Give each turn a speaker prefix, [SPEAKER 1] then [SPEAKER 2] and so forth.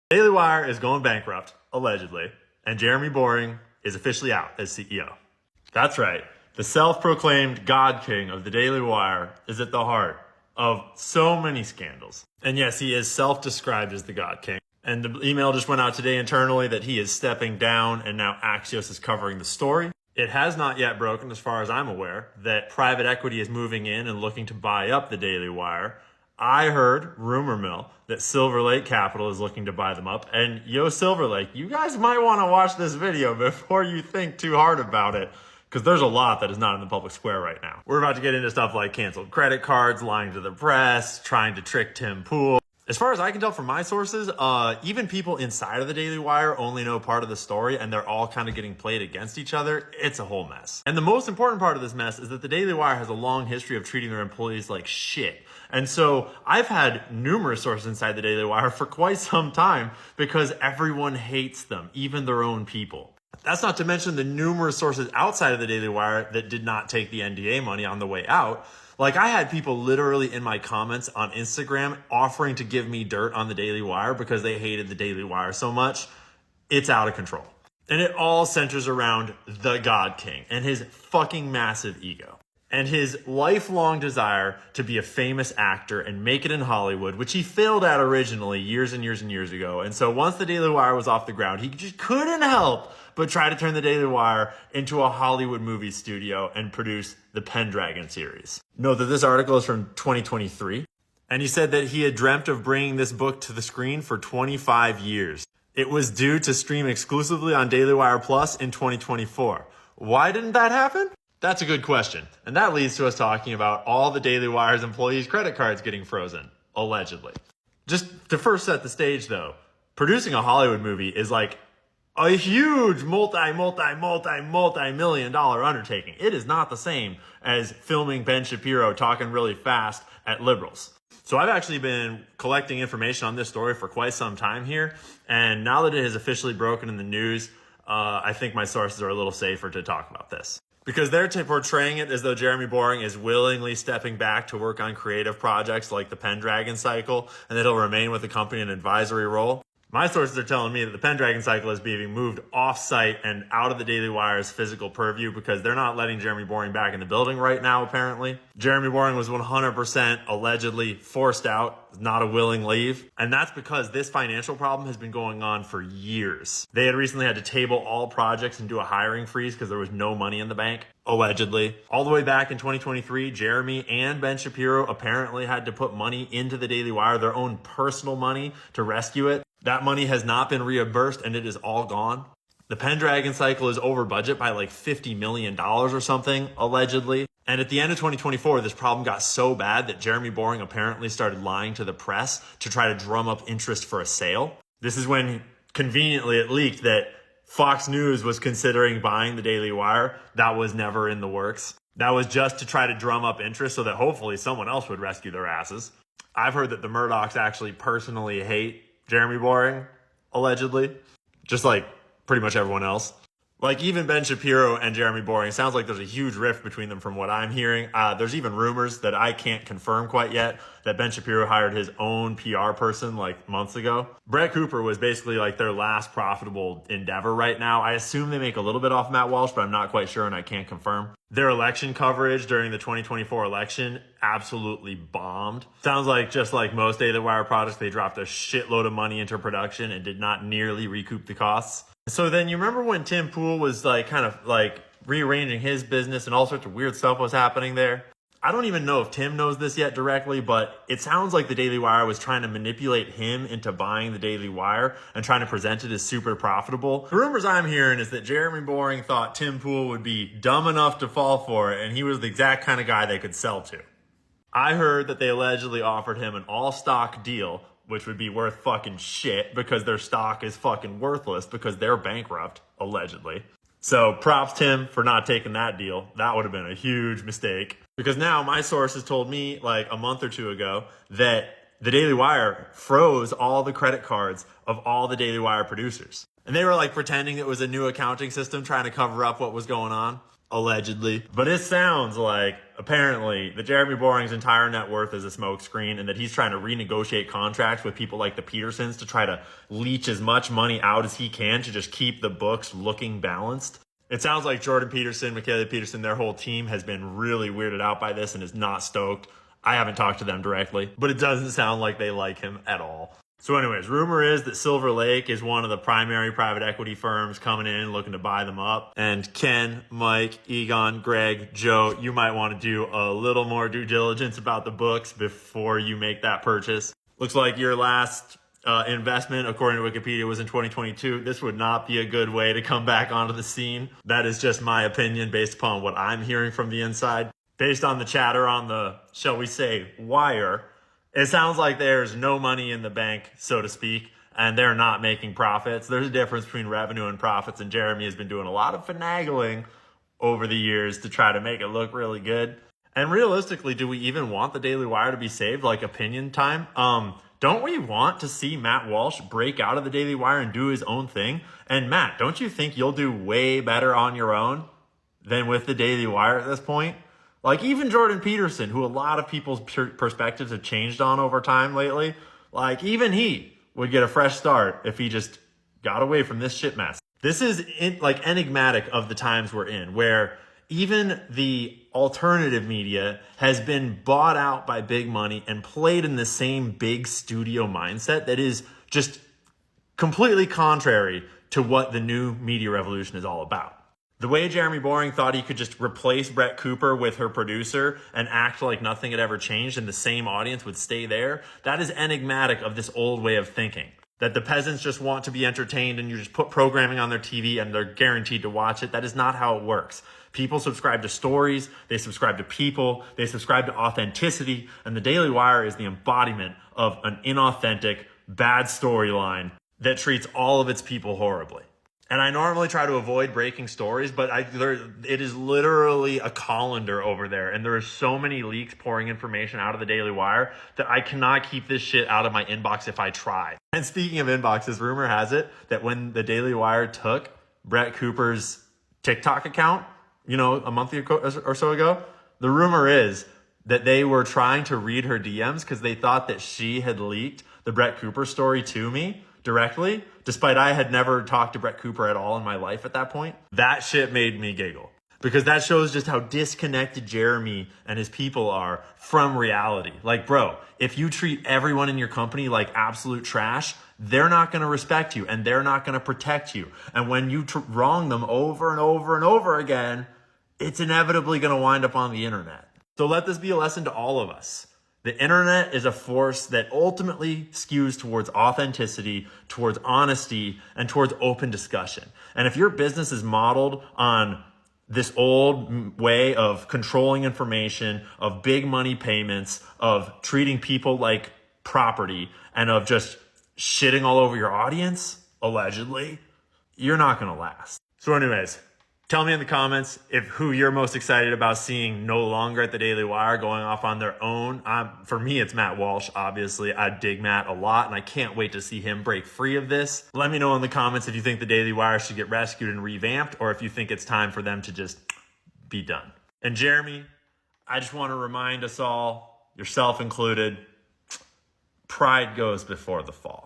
[SPEAKER 1] Daily Wire is going bankrupt, allegedly, and Jeremy Boring is officially out as CEO. That's right. The self-proclaimed God King of the Daily Wire is at the heart of so many scandals. And yes, he is self-described as the God King. And the email just went out today internally that he is stepping down and now Axios is covering the story. It has not yet broken, as far as I'm aware, that private equity is moving in and looking to buy up the Daily Wire. I heard, rumor mill, that Silver Lake Capital is looking to buy them up. And yo, Silver Lake, you guys might want to watch this video before you think too hard about it, because there's a lot that is not in the public square right now. We're about to get into stuff like canceled credit cards, lying to the press, trying to trick Tim Pool. As far as I can tell from my sources, even people inside of the Daily Wire only know part of the story, and they're all kind of getting played against each other. It's a whole mess. And the most important part of this mess is that the Daily Wire has a long history of treating their employees like shit. And so I've had numerous sources inside the Daily Wire for quite some time because everyone hates them, even their own people. That's not to mention the numerous sources outside of the Daily Wire that did not take the NDA money on the way out. Like, I had people literally in my comments on Instagram offering to give me dirt on the Daily Wire because they hated the Daily Wire so much. It's out of control. And it all centers around the God King and his fucking massive ego and his lifelong desire to be a famous actor and make it in Hollywood, which he failed at originally years and years and years ago. And so once the Daily Wire was off the ground, he just couldn't help but try to turn the Daily Wire into a Hollywood movie studio and produce the Pendragon series. Note that this article is from 2023, and he said that he had dreamt of bringing this book to the screen for 25 years. It was due to stream exclusively on Daily Wire Plus in 2024. Why didn't that happen? That's a good question. And that leads to us talking about all the Daily Wire's employees' credit cards getting frozen, allegedly. Just to first set the stage though, producing a Hollywood movie is like a huge multi-million dollar undertaking. It is not the same as filming Ben Shapiro talking really fast at liberals. So I've actually been collecting information on this story for quite some time here. And now that it has officially broken in the news, I think my sources are a little safer to talk about this. Because they're portraying it as though Jeremy Boring is willingly stepping back to work on creative projects like the Pendragon cycle, and that he'll remain with the company in an advisory role. My sources are telling me that the Pendragon cycle is being moved off-site and out of the Daily Wire's physical purview because they're not letting Jeremy Boring back in the building right now, apparently. Jeremy Boring was 100% allegedly forced out, not a willing leave. And that's because this financial problem has been going on for years. They had recently had to table all projects and do a hiring freeze because there was no money in the bank, allegedly. All the way back in 2023, Jeremy and Ben Shapiro apparently had to put money into the Daily Wire, their own personal money, to rescue it. That money has not been reimbursed and it is all gone. The Pendragon cycle is over budget by like $50 million or something, allegedly. And at the end of 2024, this problem got so bad that Jeremy Boring apparently started lying to the press to try to drum up interest for a sale. This is when conveniently it leaked that Fox News was considering buying the Daily Wire. That was never in the works. That was just to try to drum up interest so that hopefully someone else would rescue their asses. I've heard that the Murdochs actually personally hate Jeremy Boring, allegedly, just like pretty much everyone else. Like even Ben Shapiro and Jeremy Boring, sounds like there's a huge rift between them from what I'm hearing. There's even rumors that I can't confirm quite yet that Ben Shapiro hired his own PR person like months ago. Brett Cooper was basically like their last profitable endeavor right now. I assume they make a little bit off Matt Walsh, but I'm not quite sure and I can't confirm. Their election coverage during the 2024 election absolutely bombed. Sounds like just like most Daily Wire products, they dropped a shitload of money into production and did not nearly recoup the costs. So then you remember when Tim Pool was like kind of like rearranging his business and all sorts of weird stuff was happening there? I don't even know if Tim knows this yet directly, but it sounds like the Daily Wire was trying to manipulate him into buying the Daily Wire and trying to present it as super profitable. The rumors I'm hearing is that Jeremy Boring thought Tim Pool would be dumb enough to fall for it, and he was the exact kind of guy they could sell to. I heard that they allegedly offered him an all-stock deal, which would be worth fucking shit because their stock is fucking worthless because they're bankrupt, allegedly. So props Tim for not taking that deal. That would have been a huge mistake. Because now my sources told me like a month or two ago that the Daily Wire froze all the credit cards of all the Daily Wire producers. And they were like pretending it was a new accounting system trying to cover up what was going on. allegedly. But it sounds like apparently that Jeremy Boring's entire net worth is a smokescreen and that he's trying to renegotiate contracts with people like the Petersons to try to leech as much money out as he can to just keep the books looking balanced. It sounds like Jordan Peterson, Michaela Peterson, their whole team has been really weirded out by this and is not stoked. I haven't talked to them directly, but it doesn't sound like they like him at all. So anyways, rumor is that Silver Lake is one of the primary private equity firms coming in looking to buy them up. And Ken, Mike, Egon, Greg, Joe, you might want to do a little more due diligence about the books before you make that purchase. Looks like your last investment, according to Wikipedia, was in 2022. This would not be a good way to come back onto the scene. That is just my opinion based upon what I'm hearing from the inside. Based on the chatter on the, shall we say, wire, it sounds like there's no money in the bank, so to speak, and they're not making profits. There's a difference between revenue and profits, and Jeremy has been doing a lot of finagling over the years to try to make it look really good. And realistically, do we even want the Daily Wire to be saved, like opinion time? Don't we want to see Matt Walsh break out of the Daily Wire and do his own thing? And Matt, don't you think you'll do way better on your own than with the Daily Wire at this point? Like even Jordan Peterson, who a lot of people's perspectives have changed on over time lately, like even he would get a fresh start if he just got away from this shit mess. This is like enigmatic of the times we're in, where even the alternative media has been bought out by big money and played in the same big studio mindset that is just completely contrary to what the new media revolution is all about. The way Jeremy Boring thought he could just replace Brett Cooper with her producer and act like nothing had ever changed and the same audience would stay there, that is enigmatic of this old way of thinking. That the peasants just want to be entertained and you just put programming on their TV and they're guaranteed to watch it. That is not how it works. People subscribe to stories, they subscribe to people, they subscribe to authenticity, and the Daily Wire is the embodiment of an inauthentic, bad storyline that treats all of its people horribly. And I normally try to avoid breaking stories, but it is literally a colander over there. And there are so many leaks pouring information out of the Daily Wire that I cannot keep this shit out of my inbox if I try. And speaking of inboxes, rumor has it that when the Daily Wire took Brett Cooper's TikTok account, a month or so ago, the rumor is that they were trying to read her DMs because they thought that she had leaked the Brett Cooper story to me directly, despite I had never talked to Brett Cooper at all in my life at that point. That shit made me giggle because that shows just how disconnected Jeremy and his people are from reality. Like, bro, if you treat everyone in your company like absolute trash, they're not going to respect you and they're not going to protect you. And when you wrong them over and over and over again, it's inevitably going to wind up on the internet. So let this be a lesson to all of us. The internet is a force that ultimately skews towards authenticity, towards honesty, and towards open discussion. And if your business is modeled on this old way of controlling information, of big money payments, of treating people like property, and of just shitting all over your audience, allegedly, you're not going to last. So anyways, tell me in the comments who you're most excited about seeing no longer at the Daily Wire, going off on their own. For me, it's Matt Walsh, obviously. I dig Matt a lot, and I can't wait to see him break free of this. Let me know in the comments if you think the Daily Wire should get rescued and revamped, or if you think it's time for them to just be done. And Jeremy, I just want to remind us all, yourself included, pride goes before the fall.